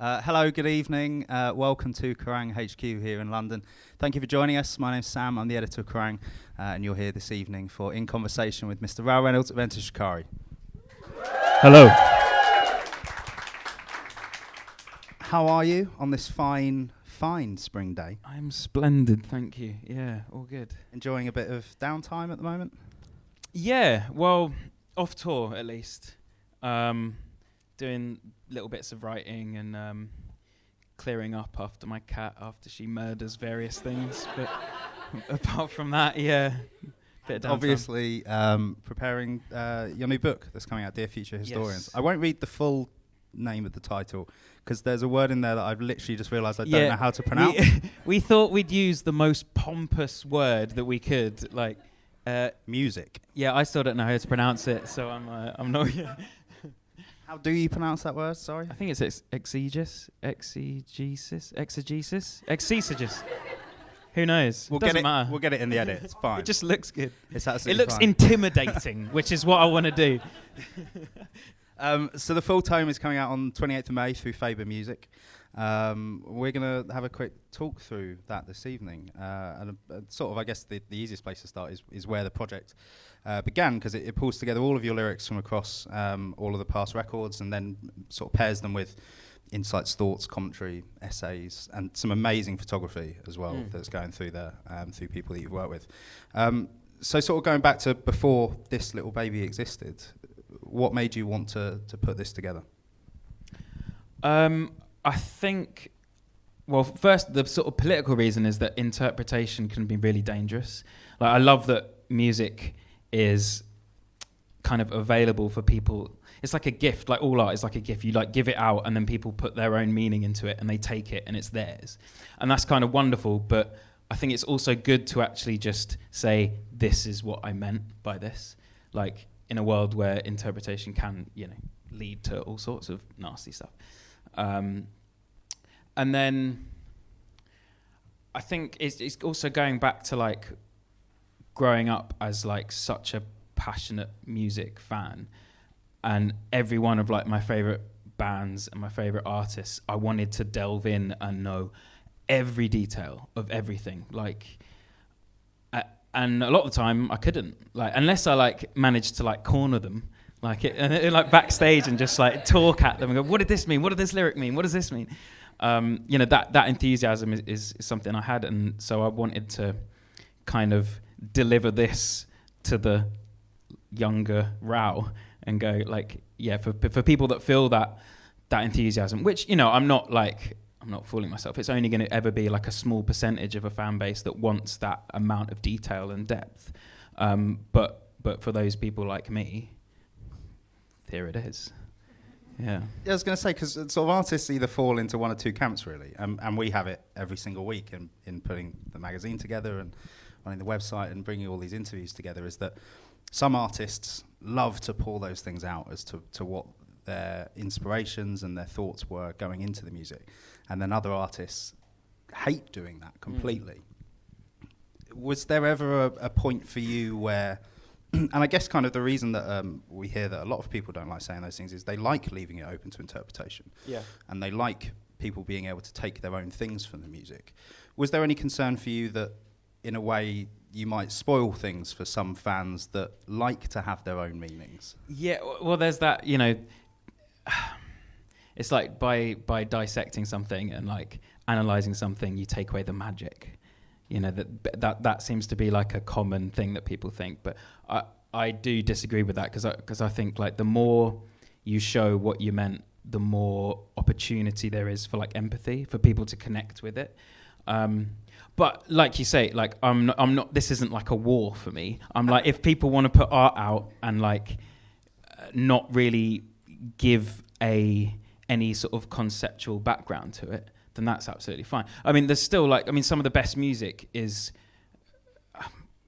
Hello, good evening. Welcome to Kerrang HQ here in London. Thank you for joining us. My name's Sam. I'm the editor of Kerrang, and you're here this evening for In Conversation with Mr. Rou Reynolds of Enter Shikari. Hello. How are you on this fine spring day? I'm splendid, thank you. Yeah, all good. Enjoying a bit of downtime at the moment? Yeah, well, off tour at least. Doing little bits of writing and clearing up after my cat after she murders various things. But apart from that, yeah, bit of downtime. Obviously, preparing your new book that's coming out, Dear Future Historians. Yes. I won't read the full name of the title because there's a word in there that I've literally just realised I don't know how to pronounce. We thought we'd use the most pompous word that we could, like music. Yeah, I still don't know how to pronounce it, so I'm not. How do you pronounce that word? Sorry. I think it's exegesis. Who knows? Doesn't matter. We'll get it in the edit. It's fine. It just looks good. It's absolutely It looks fine. intimidating, which is what I want to do. So the full tome is coming out on 28th of May through Faber Music. We're going to have a quick talk through that this evening. And sort of, I guess, the easiest place to start is where the project began, because it pulls together all of your lyrics from across all of the past records and then sort of pairs them with insights, thoughts, commentary, essays, and some amazing photography as well that's going through there, through people that you've worked with. So sort of going back to before this little baby existed, what made you want to put this together? I think, well, first, the sort of political reason is that interpretation can be really dangerous. Like, I love that music is kind of available for people. It's like a gift, like all art is like a gift. You like give it out and then people put their own meaning into it and they take it and it's theirs. And that's kind of wonderful, but I think it's also good to actually just say, this is what I meant by this. Like, in a world where interpretation can, lead to all sorts of nasty stuff. And then I think it's also going back to like growing up as like such a passionate music fan, and every one of like my favorite bands and my favorite artists, I wanted to delve in and know every detail of everything. Like, and a lot of the time I couldn't, like, unless I like managed to like corner them. Like like backstage and just like talk at them and go, what did this mean? What did this lyric mean? What does this mean? That enthusiasm is something I had, and so I wanted to kind of deliver this to the younger Rou and go like, yeah, for people that feel that enthusiasm, which I'm not fooling myself. It's only going to ever be like a small percentage of a fan base that wants that amount of detail and depth. But for those people like me, here it is. Yeah. I was going to say, because sort of artists either fall into one or two camps, really, and we have it every single week in putting the magazine together and running the website and bringing all these interviews together, is that some artists love to pull those things out as to what their inspirations and their thoughts were going into the music, and then other artists hate doing that completely. Was there ever a point for you where... And I guess kind of the reason that we hear that a lot of people don't like saying those things is they like leaving it open to interpretation. Yeah. And they like people being able to take their own things from the music. Was there any concern for you that, in a way, you might spoil things for some fans that like to have their own meanings? Yeah, well, there's that, it's like by dissecting something and like analysing something, you take away the magic. That seems to be like a common thing that people think, but I do disagree with that because I think like the more you show what you meant, the more opportunity there is for like empathy, for people to connect with it. But like you say, like I'm not. This isn't like a war for me. I'm like, if people want to put art out and like not really give any sort of conceptual background to it, then that's absolutely fine. I mean, there's still some of the best music is,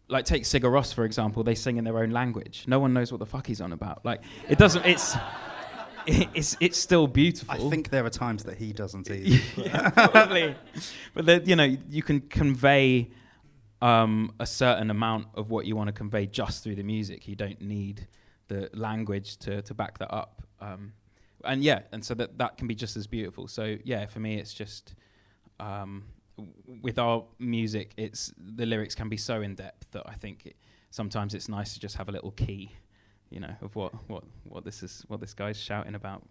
like, take Sigur Rós, for example. They sing in their own language. No one knows what the fuck he's on about. Like, it doesn't, it's still beautiful. I think there are times that he doesn't either. Yeah, probably. But, you can convey a certain amount of what you want to convey just through the music. You don't need the language to back that up. and so that can be just as beautiful. So yeah, for me, it's just with our music, it's the lyrics can be so in depth that I think sometimes it's nice to just have a little key, of what this guy's shouting about.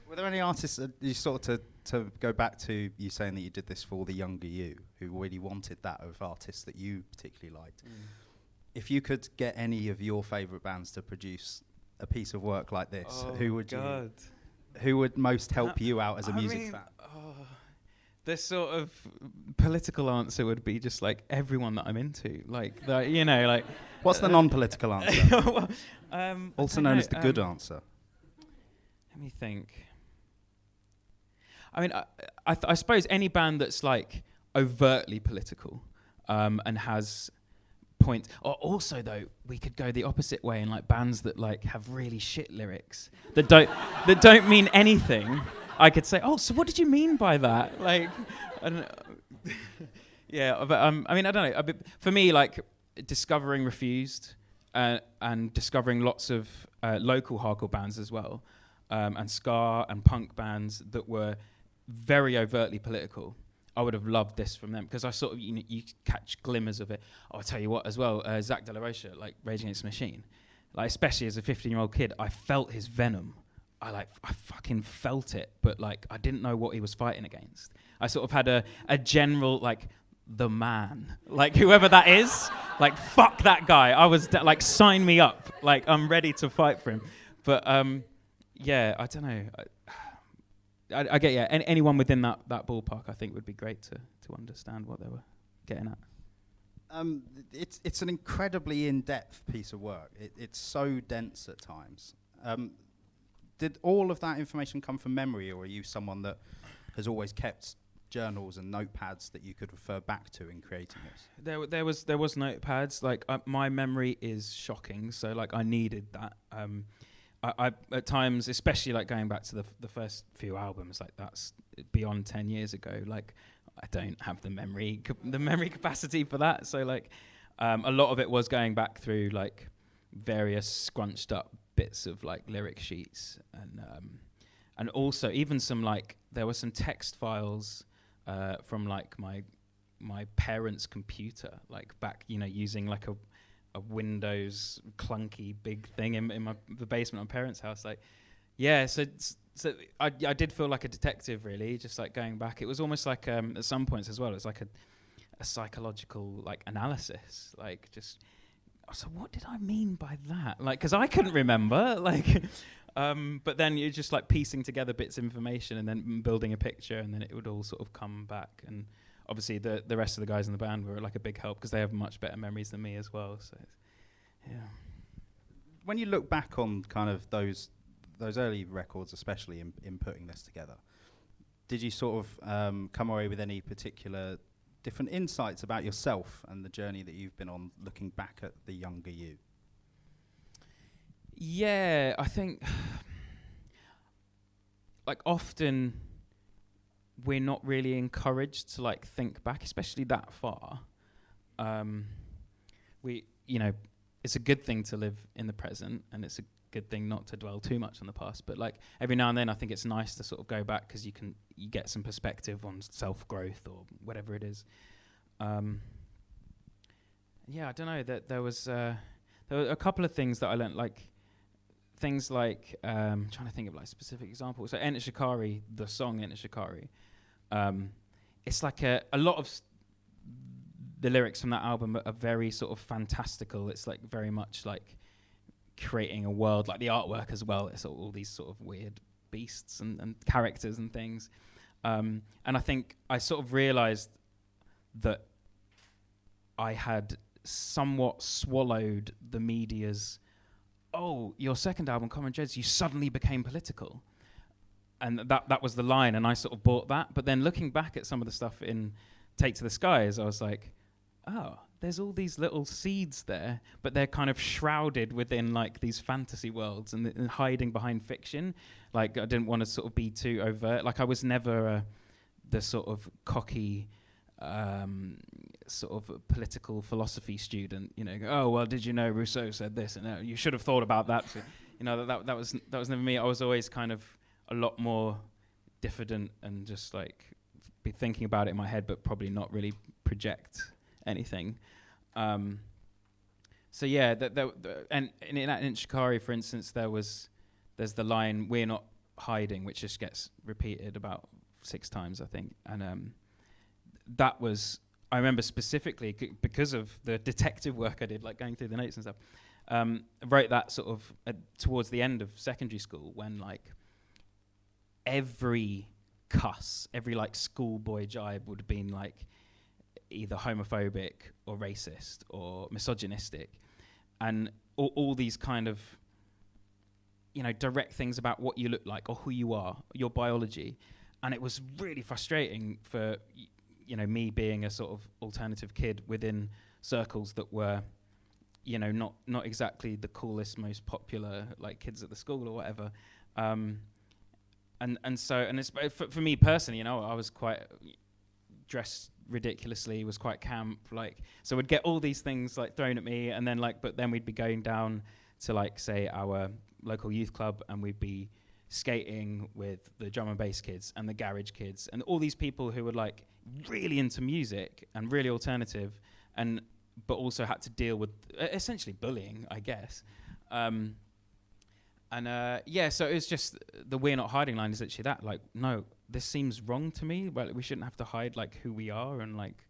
Were there any artists that you sort of to go back to you saying that you did this for the younger you, who really wanted that of artists that you particularly liked? If you could get any of your favourite bands to produce a piece of work like this, who would most help you out as a music fan? This sort of political answer would be just like everyone that I'm into, What's the non-political answer? Well, also known as the good answer. Let me think. I mean, I suppose any band that's like overtly political and has points. Or also, though, we could go the opposite way and like bands that like have really shit lyrics that don't mean anything. I could say, oh, so what did you mean by that? Like, I don't know. Yeah, but I mean, I don't know. For me, like discovering Refused and discovering lots of local hardcore bands as well. And ska and punk bands that were very overtly political. I would have loved this from them because I sort of you catch glimmers of it. I'll tell you what as well, Zach De La Rocha, like Rage Against the Machine, like especially as a 15-year-old kid, I felt his venom. I fucking felt it, but like I didn't know what he was fighting against. I sort of had a general like the man, like whoever that is, like fuck that guy. I was like sign me up, like I'm ready to fight for him. But yeah, I don't know. I get anyone within that ballpark I think would be great to understand what they were getting at. It's an incredibly in-depth piece of work. It's so dense at times. Did all of that information come from memory, or are you someone that has always kept journals and notepads that you could refer back to in creating this? There was notepads. Like my memory is shocking, so like I needed that. I at times, especially like going back to the first few albums, like that's beyond 10 years ago. Like I don't have the memory capacity for that. So like a lot of it was going back through like various scrunched up bits of like lyric sheets and also even some like there were some text files from like my parents' computer, like back using like a Windows clunky big thing in the basement of my parents' house. Like, yeah, so I did feel like a detective, really, just like going back. It was almost like at some points as well, it was like a psychological like analysis, like just. So what did I mean by that? Like, because I couldn't remember. Like, but then you're just like piecing together bits of information and then building a picture, and then it would all sort of come back. And obviously the rest of the guys in the band were like a big help because they have much better memories than me as well. So, yeah. When you look back on kind of those early records, especially in putting this together, did you sort of come away with any particular different insights about yourself and the journey that you've been on looking back at the younger you? Yeah, I think like often we're not really encouraged to like think back, especially that far. It's a good thing to live in the present, and it's a good thing not to dwell too much on the past. But like every now and then, I think it's nice to sort of go back because you get some perspective on self-growth or whatever it is. Yeah, I don't know. That there were a couple of things that I learned, like things like trying to think of like specific examples. So Enter Shikari, the song Enter Shikari, it's like a lot of the lyrics from that album are very sort of fantastical. It's like very much like creating a world, like the artwork as well. It's all these sort of weird beasts and characters and things. And I think I sort of realized that I had somewhat swallowed the media's, oh, your second album, Common Dreads, you suddenly became political. And that was the line, and I sort of bought that. But then looking back at some of the stuff in Take to the Skies, I was like, oh, there's all these little seeds there, but they're kind of shrouded within like these fantasy worlds and hiding behind fiction. Like I didn't want to sort of be too overt. Like I was never the sort of cocky sort of political philosophy student. Oh well, did you know Rousseau said this? And you should have thought about that. So, that was never me. I was always kind of a lot more diffident and just like be thinking about it in my head, but probably not really project anything. So yeah, and in Enter Shikari, for instance, there's the line "We're not hiding," which just gets repeated about 6 times, I think, and that was, I remember specifically because of the detective work I did, like going through the notes and stuff. I wrote that sort of towards the end of secondary school, when like every cuss, every like schoolboy jibe would have been like either homophobic or racist or misogynistic, and all these kind of, you know, direct things about what you look like or who you are, your biology. And it was really frustrating for, you know, me being a sort of alternative kid within circles that were, you know, not exactly the coolest, most popular like kids at the school or whatever. And it's for me personally, you know, I was quite dressed ridiculously, was quite camp, like, so would get all these things like thrown at me, and then like, but then we'd be going down to like, say, our local youth club, and we'd be skating with the drum and bass kids and the garage kids and all these people who were like really into music and really alternative, and but also had to deal with essentially bullying, I guess. So it was just the "we're not hiding" line is actually that, like, no, this seems wrong to me, but we shouldn't have to hide like who we are and like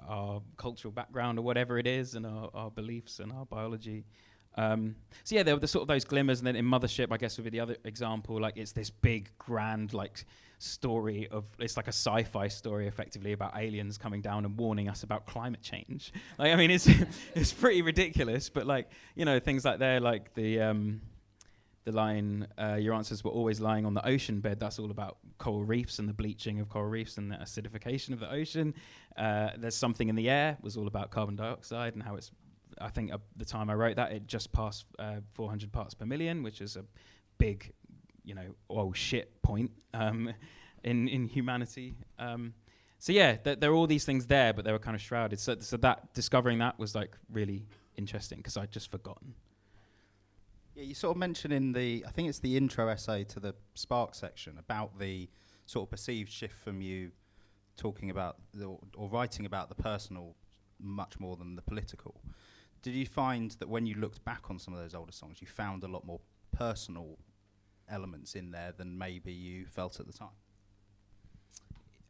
our cultural background or whatever it is, and our beliefs and our biology. So yeah, there were the sort of those glimmers, and then in Mothership, I guess would be the other example. Like, it's this big, grand, like story of, it's like a sci-fi story, effectively, about aliens coming down and warning us about climate change. Like, I mean, it's pretty ridiculous, but like, you know, things like there, like the line, "Your answers were always lying on the ocean bed." That's all about coral reefs and the bleaching of coral reefs and the acidification of the ocean. "There's Something in the Air" was all about carbon dioxide and how it's, I think at the time I wrote that, it just passed 400 parts per million, which is a big, you know, oh shit point in humanity. So yeah, there are all these things there, but they were kind of shrouded. So that discovering that was like really interesting, because I'd just forgotten. Yeah, you sort of mentioned in I think it's the intro essay to the Spark section, about the sort of perceived shift from you talking about or writing about the personal much more than the political. Did you find that when you looked back on some of those older songs, you found a lot more personal elements in there than maybe you felt at the time?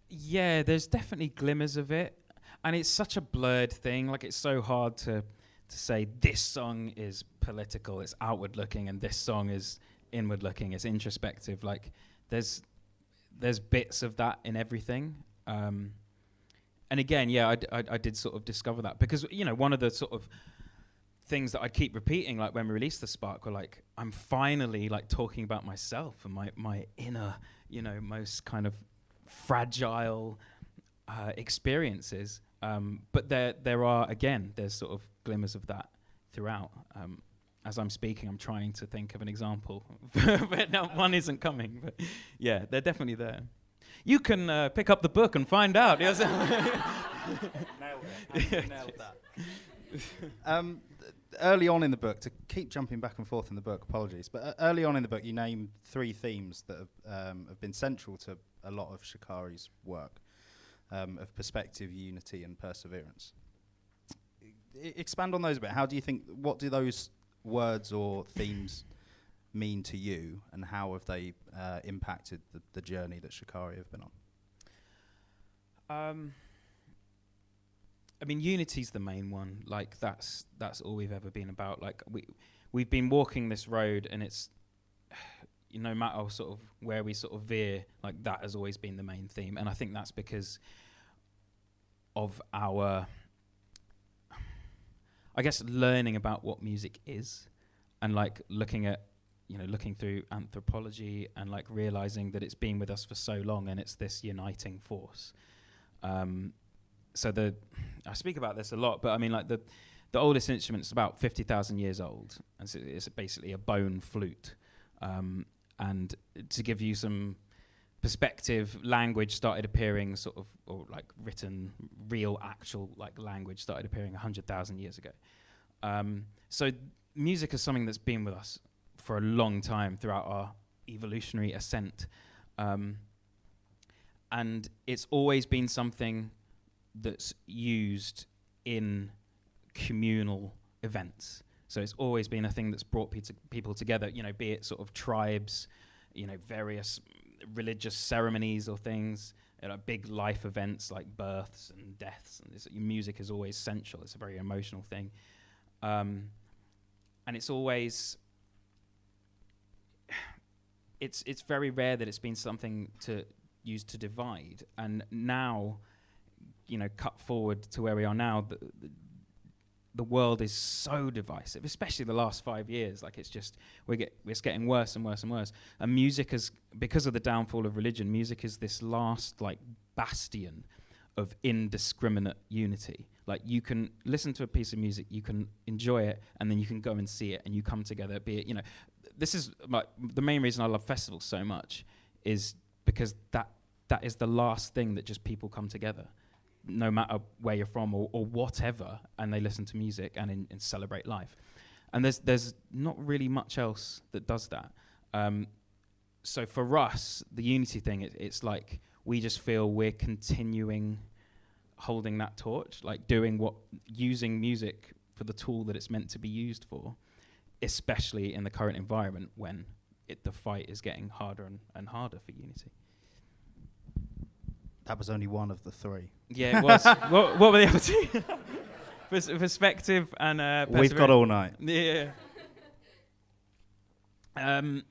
Yeah, there's definitely glimmers of it, and it's such a blurred thing. Like, it's so hard to say this song is political, it's outward looking, and this song is inward looking, it's introspective. Like, there's bits of that in everything. And again, yeah, I did sort of discover that, because, you know, one of the sort of things that I'd keep repeating, like when we released The Spark, were like, I'm finally like talking about myself and my inner, you know, most kind of fragile experiences. But there are, again, there's sort of glimmers of that throughout. As I'm speaking, I'm trying to think of an example, but no, one isn't coming. But yeah, they're definitely there. You can pick up the book and find out. Nailed it. Nailed that. Early on in the book, to keep jumping back and forth in the book, apologies, but early on in the book, you name 3 themes that have been central to a lot of Shikari's work, of perspective, unity, and perseverance. Expand on those a bit. What do those words or themes mean to you, and how have they impacted the journey that Shikari have been on? I mean, unity's the main one. Like, that's all we've ever been about. Like, we've been walking this road, and it's, no matter sort of where we sort of veer, like, that has always been the main theme. And I think that's because of our, I guess, learning about what music is, and like looking through anthropology, and like realizing that it's been with us for so long, and it's this uniting force. So I speak about this a lot, but I mean, like, the oldest instrument's about 50,000 years old, and so it's basically a bone flute. And to give you some perspective, language started appearing sort of, or like written, real, actual like language started appearing 100,000 years ago. So music is something that's been with us for a long time throughout our evolutionary ascent. And it's always been something that's used in communal events. So it's always been a thing that's brought people together, be it sort of tribes, various religious ceremonies or things, big life events like births and deaths. And music is always central. It's a very emotional thing. And it's always... It's very rare that it's been something to use to divide. And now, cut forward to where we are now, the world is so divisive, especially the last 5 years. Like it's getting worse and worse and worse. And music is, because of the downfall of religion, music is this last bastion of indiscriminate unity. Like you can listen to a piece of music, you can enjoy it, and then you can go and see it, and you come together. Be it, this is the main reason I love festivals so much, is because that is the last thing that just people come together, no matter where you're from or whatever, and they listen to music and celebrate life. And there's not really much else that does that. So for us, the unity thing, it's like we just feel we're continuing holding that torch, using music for the tool that it's meant to be used for, especially in the current environment when the fight is getting harder and harder for unity. That was only one of the three. Yeah, it was. what were the other two? Perspective and perseverance. We've got all night. Yeah. I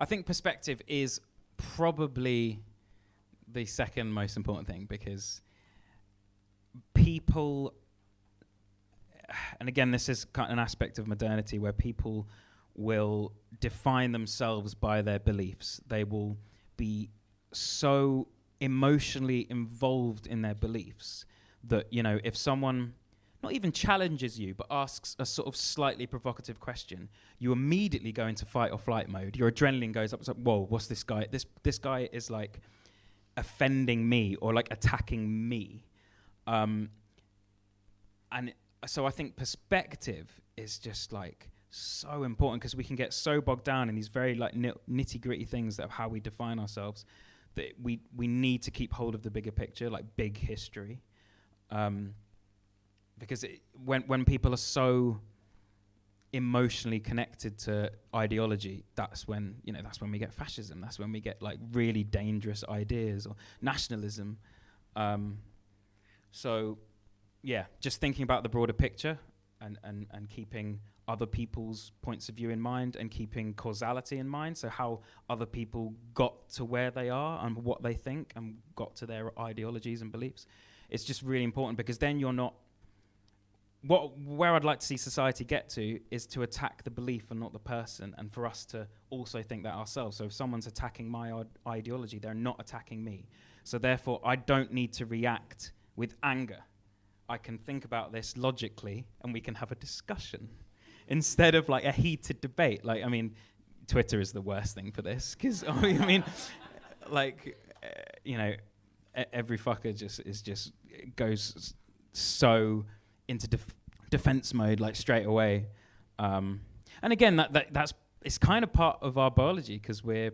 think perspective is probably the second most important thing, because people, and again, this is kind of an aspect of modernity where people will define themselves by their beliefs. They will be so emotionally involved in their beliefs that, if someone not even challenges you, but asks a sort of slightly provocative question, you immediately go into fight or flight mode. Your adrenaline goes up. It's like, whoa, what's this guy? This guy is offending me or attacking me. And so I think perspective is just so important, because we can get so bogged down in these very nitty gritty things of how we define ourselves, that we need to keep hold of the bigger picture, big history. Because when people are so emotionally connected to ideology, that's when we get fascism. That's when we get really dangerous ideas or nationalism. So yeah, just thinking about the broader picture and keeping other people's points of view in mind and keeping causality in mind. So how other people got to where they are and what they think and got to their ideologies and beliefs. It's just really important, because then you're not... Where I'd like to see society get to is to attack the belief and not the person, and for us to also think that ourselves. So if someone's attacking my ideology, they're not attacking me. So therefore, I don't need to react with anger. I can think about this logically, and we can have a discussion instead of a heated debate. Twitter is the worst thing for this, because every fucker just goes so into defense mode straight away. And again, that's it's kind of part of our biology, because we're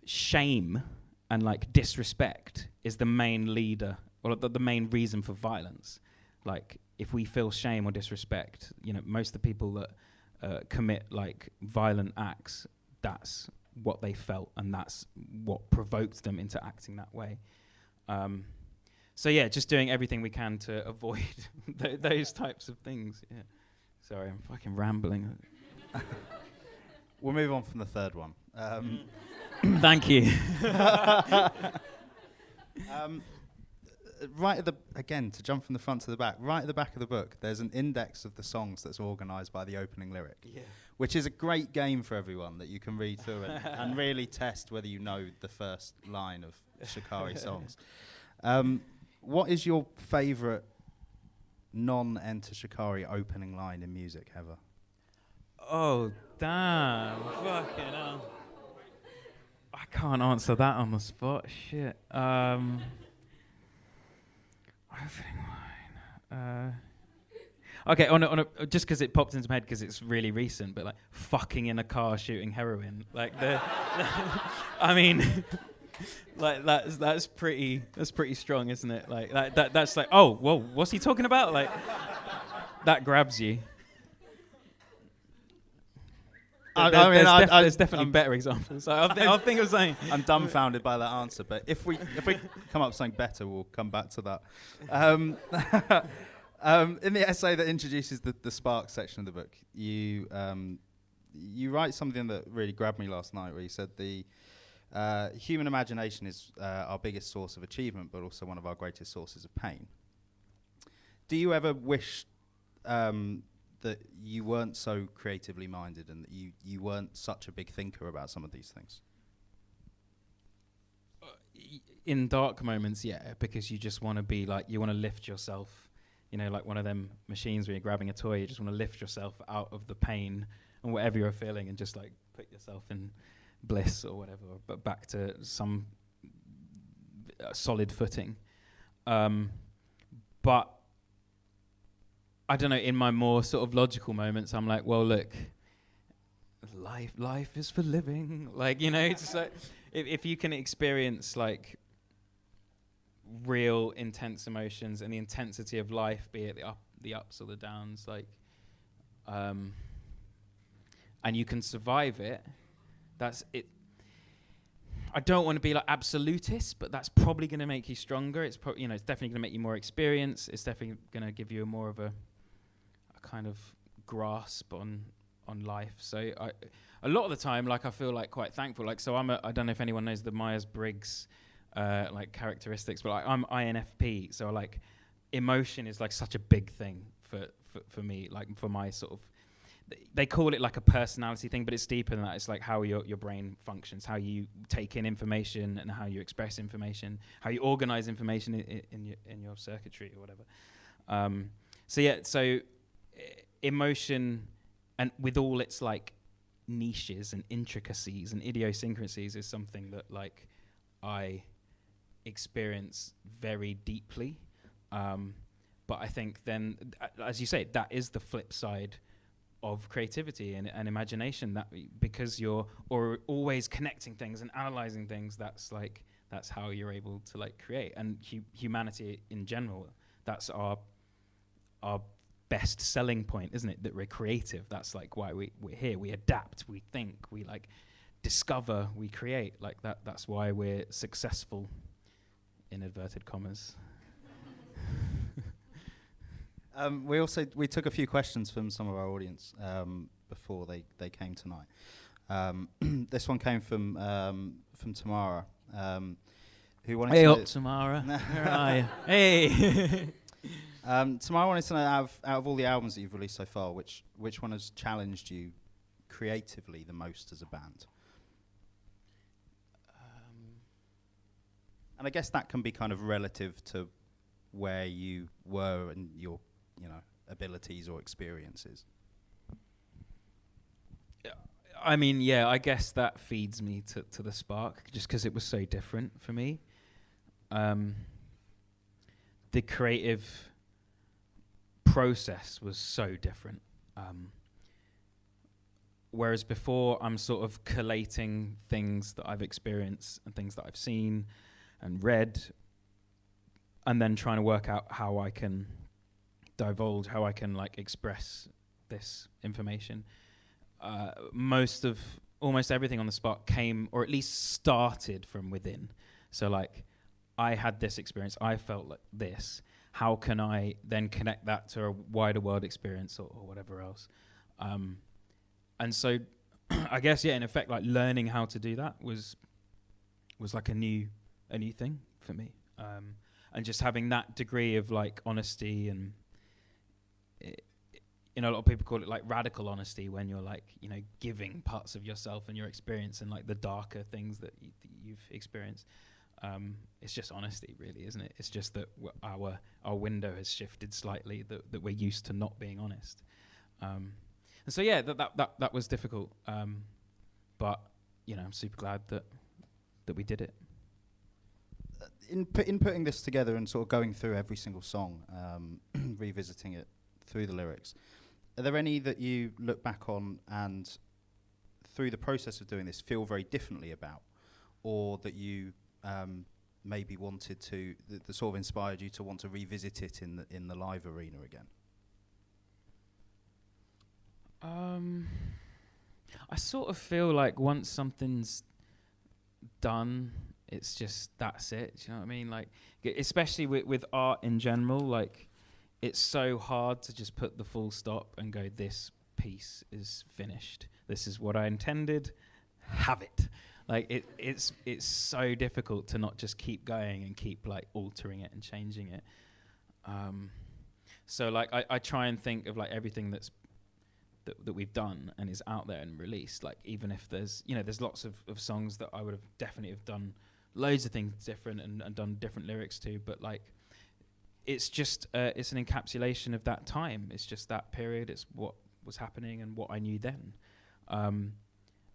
shame and disrespect is the main leader, or the main reason for violence. If we feel shame or disrespect, most of the people that commit violent acts, that's what they felt, and that's what provoked them into acting that way. So yeah, just doing everything we can to avoid those types of things. Yeah. Sorry, I'm fucking rambling. We'll move on from the third one. Thank you. Right at to jump from the front to the back, right at the back of the book, there's an index of the songs that's organised by the opening lyric, which is a great game for everyone that you can read through and really test whether you know the first line of Shikari songs. What is your favourite non-Enter Shikari opening line in music ever? Oh, damn. Fucking hell. I can't answer that on the spot. Shit. Opening line. Okay, just because it popped into my head because it's really recent, but like fucking in a car shooting heroin, like I mean, like that's pretty strong, isn't it? Like that's like, oh, whoa, what's he talking about? Like that grabs you. There's definitely better examples. I'll think of something. I'm dumbfounded by that answer, but if we come up with something better, we'll come back to that. In the essay that introduces the Spark section of the book, you write something that really grabbed me last night, where you said the human imagination is our biggest source of achievement, but also one of our greatest sources of pain. Do you ever wish that you weren't so creatively minded and that you weren't such a big thinker about some of these things? In dark moments, yeah, because you just want to be like, you want to lift yourself, you know, like one of them machines where you're grabbing a toy, you just want to lift yourself out of the pain and whatever you're feeling and just like put yourself in bliss or whatever, but back to some solid footing. But I don't know, in my more sort of logical moments, I'm like, well, look, life is for living. Like, you know, it's like, if you can experience like real intense emotions and the intensity of life, be it the ups or the downs, like, and you can survive it, that's it. I don't want to be like absolutist, but that's probably going to make you stronger. It's it's definitely going to make you more experienced. It's definitely going to give you more of a kind of grasp on life. So a lot of the time, like, I feel like quite thankful. Like, so I don't know if anyone knows the Myers-Briggs like characteristics, but like, I'm INFP, so like emotion is like such a big thing for me, like for my sort of, they call it like a personality thing, but it's deeper than that. It's like how your brain functions, how you take in information and how you express information, how you organize information in your circuitry or whatever. So emotion, and with all its like niches and intricacies and idiosyncrasies, is something that like I experience very deeply. But I think then, as you say, that is the flip side of creativity and imagination, that because you're always connecting things and analyzing things, that's how you're able to like create. And humanity in general, that's our best selling point, isn't it? That we're creative. That's like why we're here. We adapt, we think, we like discover, we create. Like that's why we're successful, in inverted commas. We took a few questions from some of our audience before they came tonight. This one came from Tamara, who wanted to... Hey up, Tamara. Where are you? Hey! Tamara wanted to know, out of all the albums that you've released so far, which one has challenged you creatively the most as a band? And I guess that can be kind of relative to where you were and your abilities or experiences. I mean, yeah, I guess that feeds me to the Spark, just because it was so different for me. The creative process was so different. Whereas before, I'm sort of collating things that I've experienced and things that I've seen and read, and then trying to work out how I can divulge, how I can like express this information. Almost everything on the Spark came, or at least started, from within. So like, I had this experience, I felt like this. How can I then connect that to a wider world experience or whatever else? And so, I guess, yeah, in effect, like learning how to do that was like a new thing for me. And just having that degree of like honesty, and a lot of people call it like radical honesty, when you're like, giving parts of yourself and your experience and like the darker things that you've experienced. It's just honesty, really, isn't it? It's just that our window has shifted slightly, that we're used to not being honest. And so, yeah, that was difficult. But, I'm super glad that we did it. In putting this together and sort of going through every single song, revisiting it through the lyrics. Are there any that you look back on and through the process of doing this feel very differently about, or that you maybe wanted to, that sort of inspired you to want to revisit it in the live arena again? I sort of feel like once something's done, it's just, that's it. Do you know what I mean? Like, especially with art in general, like, it's so hard to just put the full stop and go, this piece is finished. This is what I intended. Have it. Like, it's so difficult to not just keep going and keep like altering it and changing it. So like I try and think of like everything that we've done and is out there and released. Like, even if there's lots of songs that I would have definitely have done loads of things different and done different lyrics to, but like it's just it's an encapsulation of that time. It's just that period. It's what was happening and what I knew then.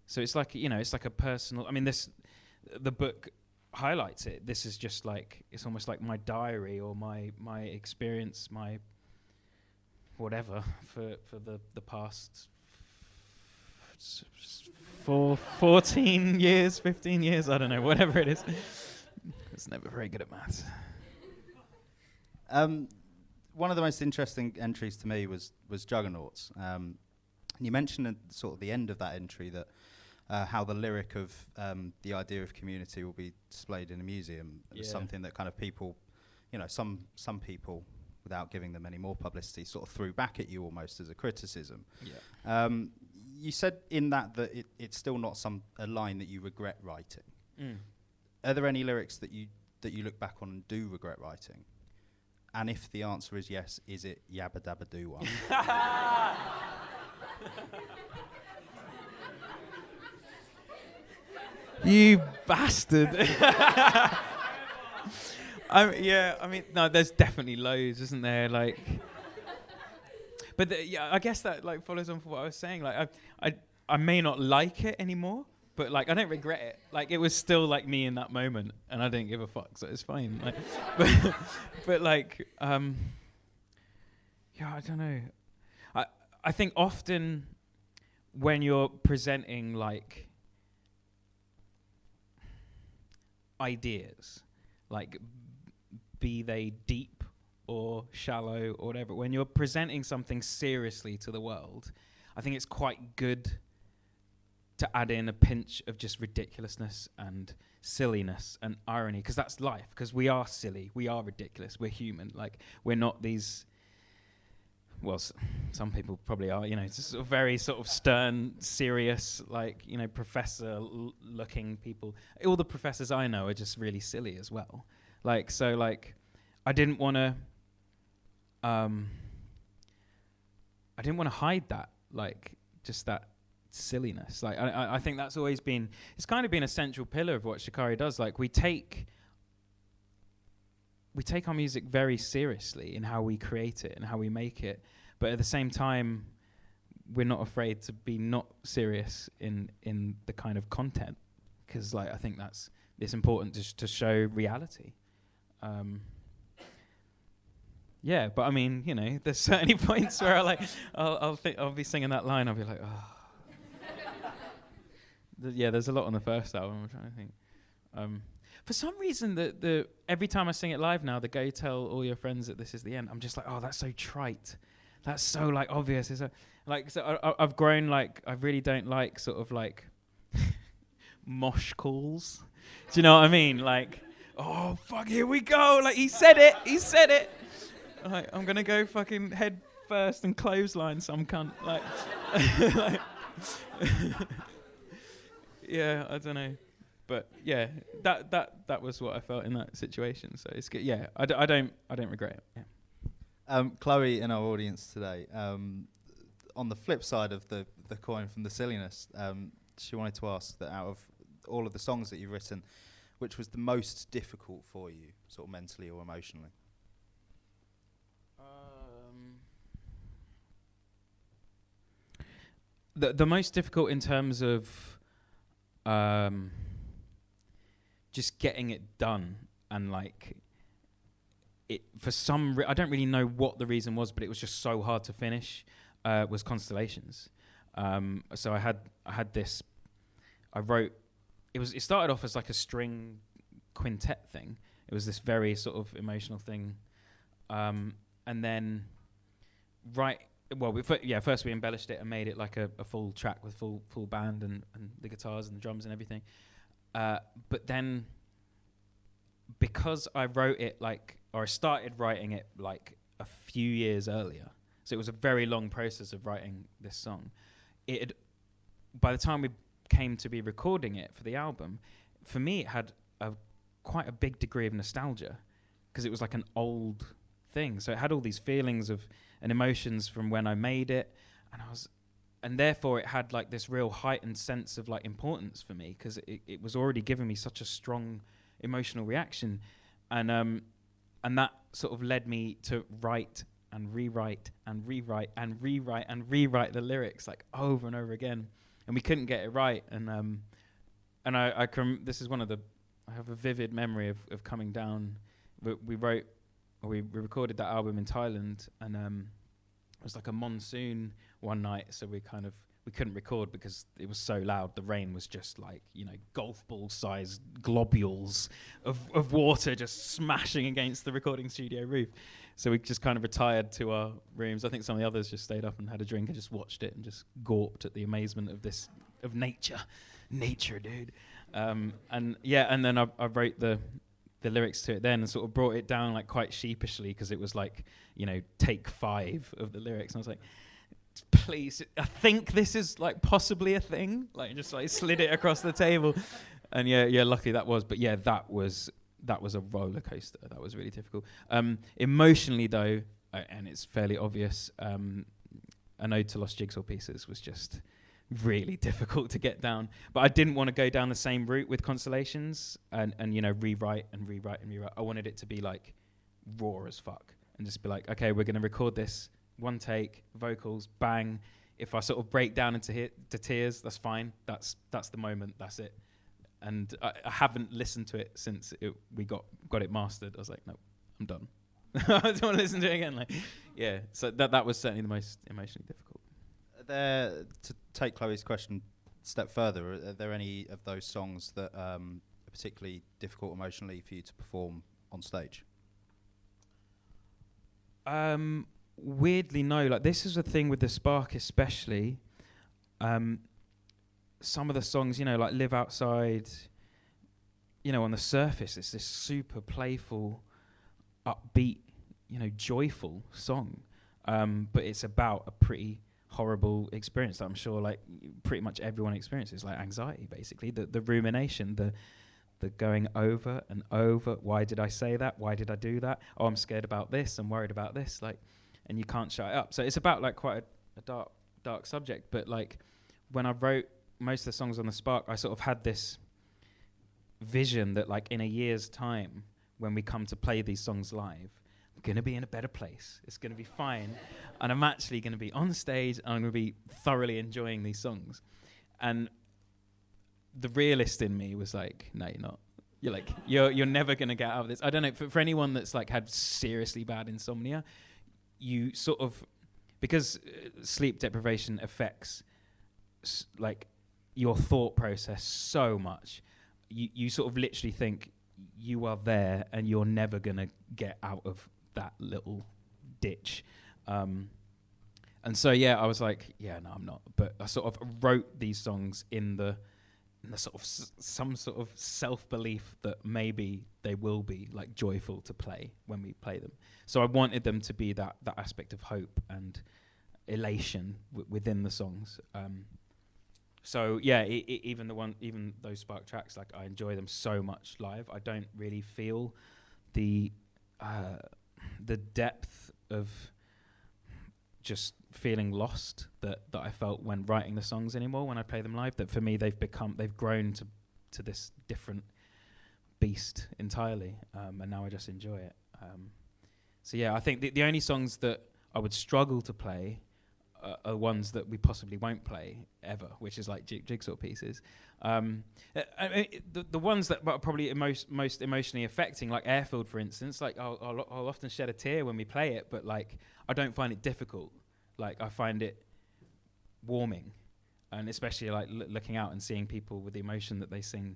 So it's like, it's like a personal, I mean, the book highlights it. This is just like, it's almost like my diary or my experience, my whatever for the past 14 years, 15 years, I don't know, whatever it is. It's never very good at maths. One of the most interesting entries to me was Juggernauts. And you mentioned at sort of the end of that entry that how the lyric of the idea of community will be displayed in a museum. It was something that kind of people, some people, without giving them any more publicity, sort of threw back at you almost as a criticism. Yeah. You said in that it's still not a line that you regret writing. Mm. Are there any lyrics that you look back on and do regret writing? And if the answer is yes, is it Yabba Dabba Doo one? You bastard. No, there's definitely loads, isn't there? Like, but I guess that like follows on from what I was saying. Like, I may not like it anymore, but like I don't regret it. Like, it was still like me in that moment, and I didn't give a fuck, so it's fine. Like, but like, I don't know. I think often when you're presenting like ideas, like be they deep or shallow or whatever, when you're presenting something seriously to the world, I think it's quite good to add in a pinch of just ridiculousness and silliness and irony, because that's life, because we are silly, we are ridiculous, we're human. Like, we're not these, well, some people probably are, just sort of very sort of stern, serious, like, professor-looking people. All the professors I know are just really silly as well. Like, so, like, I didn't want to hide that, like, just that silliness. Like, I think that's always been, it's kind of been a central pillar of what Shikari does. Like, we take our music very seriously in how we create it and how we make it, but at the same time, we're not afraid to be not serious in the kind of content, because like I think it's important to show reality. Yeah, but I mean, there's certainly points where I'll be singing that line, I'll be like, oh. There's a lot on the first album. I'm trying to think. For some reason, the every time I sing it live now, the "Go tell all your friends that this is the end," I'm just like, oh, that's so trite. That's so like obvious. It's I've grown, like, I really don't like sort of like mosh calls. Do you know what I mean? Like, oh fuck, here we go. Like, he said it. Like, I'm gonna go fucking head first and clothesline some cunt. Like, like yeah, I don't know. But yeah, that was what I felt in that situation. So it's good. Yeah, I don't regret it. Yeah. Chloe in our audience today. On the flip side of the coin from the silliness, she wanted to ask that out of all of the songs that you've written, which was the most difficult for you, sort of mentally or emotionally? The most difficult in terms of just getting it done and like I don't really know what the reason was, but it was just so hard to finish. Was Constellations. So I had this. I wrote. It started off as like a string quintet thing. It was this very sort of emotional thing, and then first we embellished it and made it like a full track with full band and the guitars and the drums and everything. But then, because I wrote it I started writing it like a few years earlier, so it was a very long process of writing this song. By the time we came to be recording it for the album, for me it had quite a big degree of nostalgia, because it was like an old thing. So it had all these feelings and emotions from when I made it, and therefore it had like this real heightened sense of like importance for me, because it was already giving me such a strong emotional reaction, and that sort of led me to write and rewrite and rewrite and rewrite and rewrite the lyrics like over and over again, and we couldn't get it right. And this is I have a vivid memory of coming down. We recorded that album in Thailand, and it was like a monsoon one night, so we couldn't record because it was so loud. The rain was just like, golf ball sized globules of water just smashing against the recording studio roof. So we just kind of retired to our rooms. I think some of the others just stayed up and had a drink and just watched it and just gawped at the amazement of nature, dude. And then I wrote the lyrics to it then and sort of brought it down like quite sheepishly, because it was like, take 5 of the lyrics, and I was like, please, I think this is like possibly a thing, like just like slid it across the table. And luckily that was, but that was a roller coaster. That was really difficult. Emotionally though, and it's fairly obvious, An Ode to Lost Jigsaw Pieces was just really difficult to get down. But I didn't want to go down the same route with Constellations and rewrite and rewrite and rewrite. I wanted it to be like raw as fuck and just be like, okay, we're going to record this, one take, vocals, bang. If I sort of break down into tears, that's fine. That's the moment. That's it. And I haven't listened to it since we got it mastered. I was like, no, I'm done. I don't want to listen to it again. So that was certainly the most emotionally difficult. To take Chloe's question a step further, are there any of those songs that are particularly difficult emotionally for you to perform on stage? Weirdly, no. Like, this is the thing with the Spark especially. Some of the songs, like Live Outside, on the surface, it's this super playful, upbeat, joyful song. But it's about a pretty horrible experience that I'm sure like pretty much everyone experiences, like anxiety, basically. The rumination, the going over and over. Why did I say that? Why did I do that? Oh, I'm scared about this. I'm worried about this. Like, and you can't shut it up. So it's about like quite a dark subject. But like when I wrote most of the songs on the Spark, I sort of had this vision that like in a year's time, when we come to play these songs live, I'm going to be in a better place. It's going to be fine. And I'm actually going to be on stage and I'm going to be thoroughly enjoying these songs. And the realist in me was like, no, you're not. You're like, you're never going to get out of this. I don't know, for anyone that's like had seriously bad insomnia, you sort of, because sleep deprivation affects like your thought process so much, you sort of literally think you are there and you're never going to get out of that little ditch. And so, I was like, no, I'm not. But I sort of wrote these songs in the sort of some sort of self-belief that maybe they will be like joyful to play when we play them. So I wanted them to be that aspect of hope and elation within the songs. So even those Spark tracks, like I enjoy them so much live. I don't really feel the depth of just feeling lost that I felt when writing the songs anymore when I play them live. That for me they've grown to this different beast entirely, and now I just enjoy it. I think the only songs that I would struggle to play are ones that we possibly won't play ever, which is like jigsaw pieces. I mean, the ones that are probably most emotionally affecting, like Airfield, for instance, like I'll often shed a tear when we play it, but like I don't find it difficult. Like I find it warming, and especially like looking out and seeing people with the emotion that they sing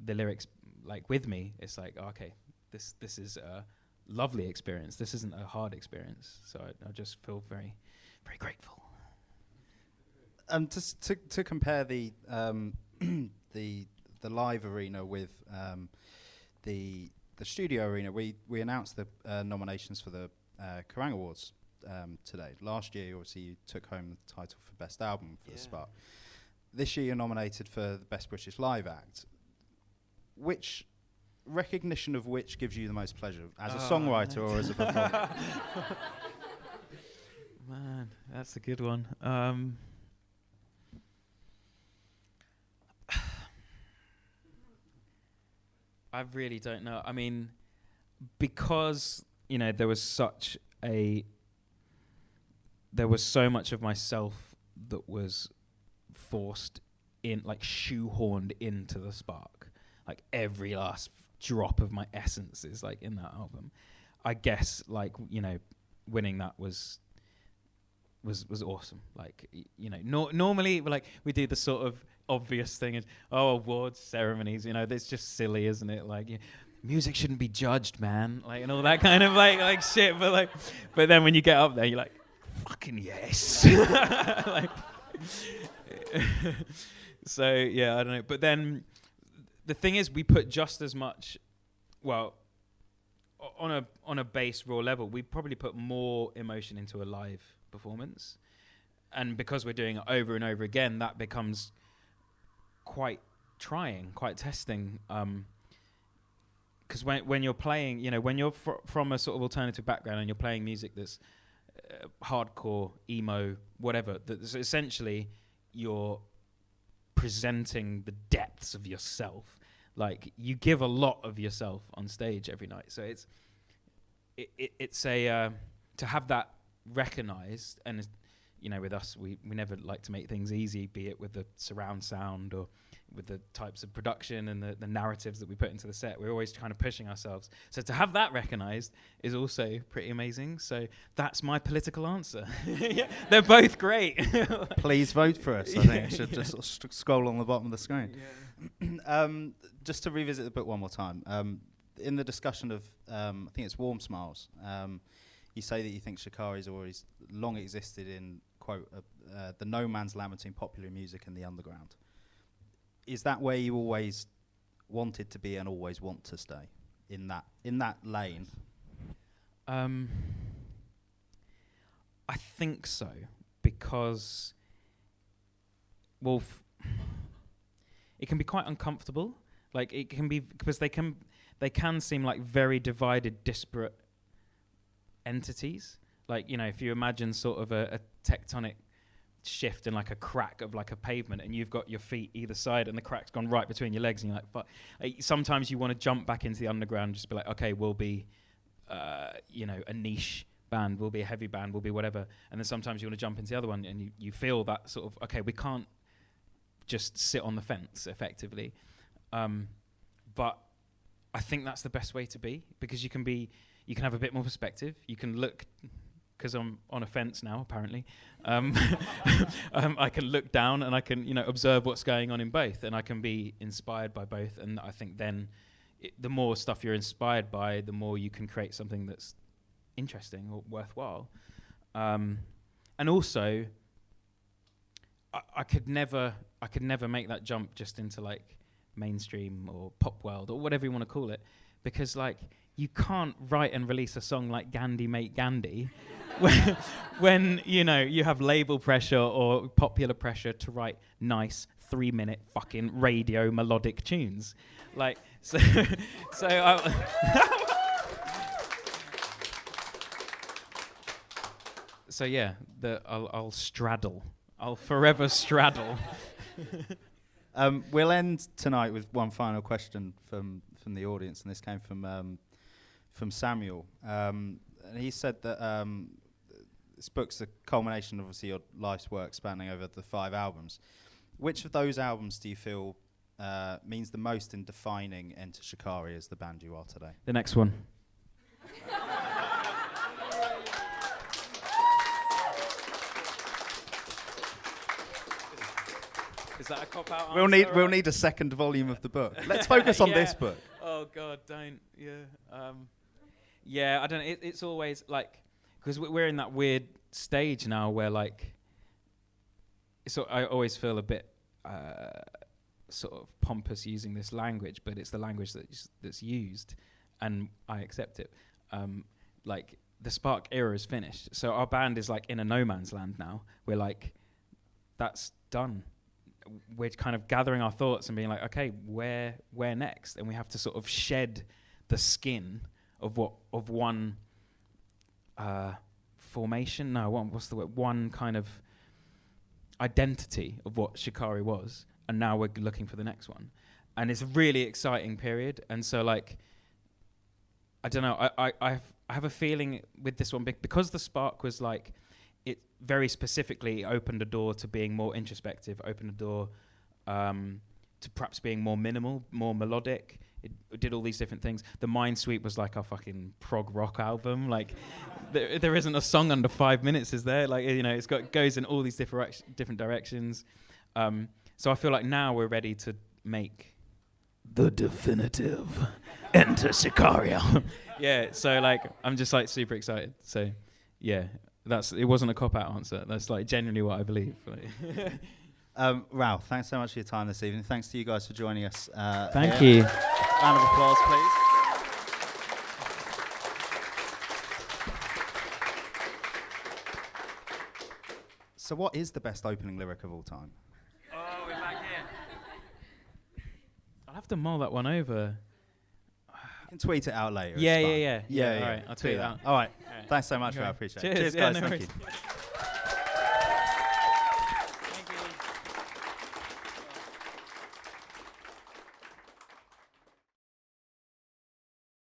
the lyrics like with me. It's like, okay, this is a lovely experience. This isn't a hard experience. So I just feel very, very grateful. Just to compare the live arena with the studio arena, we announced the nominations for the Kerrang Awards today. Last year, obviously, you took home the title for Best Album for the Spark. This year, you're nominated for the Best British Live Act. Which recognition of which gives you the most pleasure, as a songwriter or as a performer? Man, that's a good one. I really don't know. I mean, because there was so much of myself that was forced in, like shoehorned into the Spark. Like every last drop of my essence is like in that album. I guess like winning that was awesome. Like normally like we do the sort of obvious thing is awards ceremonies. That's just silly, isn't it? Like music shouldn't be judged, man. Like and all that kind of like shit. But then when you get up there, you're like, fucking yes. Like, so yeah, I don't know. But then the thing is, we put just as much, well, on a base raw level, we probably put more emotion into a live performance, and because we're doing it over and over again, that becomes quite trying, quite testing. Because when you're playing, when you're from a sort of alternative background and you're playing music that's hardcore, emo, whatever, that's essentially you're presenting the depths of yourself. Like you give a lot of yourself on stage every night, so it's a to have that recognized. And with us, we never like to make things easy, be it with the surround sound or with the types of production and the narratives that we put into the set. We're always kind of pushing ourselves, so to have that recognized is also pretty amazing. So that's my political answer. Yeah, they're both great. Please vote for us. I think I should just sort of scroll on the bottom of the screen. Yeah. Just to revisit the book one more time, in the discussion of I think it's Warm Smiles, you say that you think Shikari's always long existed in, quote, the no man's land between popular music and the underground. Is that where you always wanted to be and always want to stay, in that lane? I think so, because, well, it can be quite uncomfortable. Like it can be, because they can seem like very divided, disparate entities. Like if you imagine sort of a tectonic shift in like a crack of like a pavement, and you've got your feet either side and the crack's gone right between your legs, and you're like, fuck. Sometimes you want to jump back into the underground and just be like, okay, we'll be a niche band, we'll be a heavy band, we'll be whatever. And then sometimes you want to jump into the other one, and you feel that sort of, okay, we can't just sit on the fence effectively. But I think that's the best way to be, because you can have a bit more perspective. You can look, because I'm on a fence now, apparently. I can look down and I can, observe what's going on in both, and I can be inspired by both. And I think then the more stuff you're inspired by, the more you can create something that's interesting or worthwhile. And also, I could never make that jump just into like mainstream or pop world or whatever you want to call it, because like you can't write and release a song like Gandhi Mate Gandhi when you have label pressure or popular pressure to write nice 3-minute fucking radio melodic tunes. Like so so yeah, I'll straddle. I'll forever straddle. We'll end tonight with one final question from the audience, and this came from Samuel. And he said that this book's a culmination of obviously your life's work spanning over the 5 albums. Which of those albums do you feel means the most in defining Enter Shikari as the band you are today? The next one. Is that a cop-out answer? We'll need a second volume of the book. Let's focus on this book. Oh God, don't. Yeah. Yeah, I don't know. It's always like, because we're in that weird stage now where like, so I always feel a bit sort of pompous using this language, but it's the language that's used, and I accept it. Like the Spark era is finished, so our band is like in a no man's land now. We're like, that's done. We're kind of gathering our thoughts and being like, okay, where next? And we have to sort of shed the skin of one formation. No, what's the word? One kind of identity of what Shikari was, and now we're looking for the next one. And it's a really exciting period. And so, like, I don't know. I have a feeling with this one because the Spark was like, it very specifically opened a door to being more introspective, opened a door to perhaps being more minimal, more melodic. It did all these different things. The Mind Sweep was like our fucking prog rock album. Like, there isn't a song under 5 minutes, is there? Like, you know, goes in all these different directions. So I feel like now we're ready to make the definitive Enter Shikari album. Yeah, so like I'm just like super excited. So yeah. It wasn't a cop-out answer. That's like genuinely what I believe. Rou, thanks so much for your time this evening. Thanks to you guys for joining us. Thank you. Round of applause, please. So what is the best opening lyric of all time? Oh, we're back here. I'll have to mull that one over. You can tweet it out later. Yeah. All right, I'll tweet it out. All right. Thanks so much, Rou. I appreciate it. Cheers, Guys. no Thank worries. you.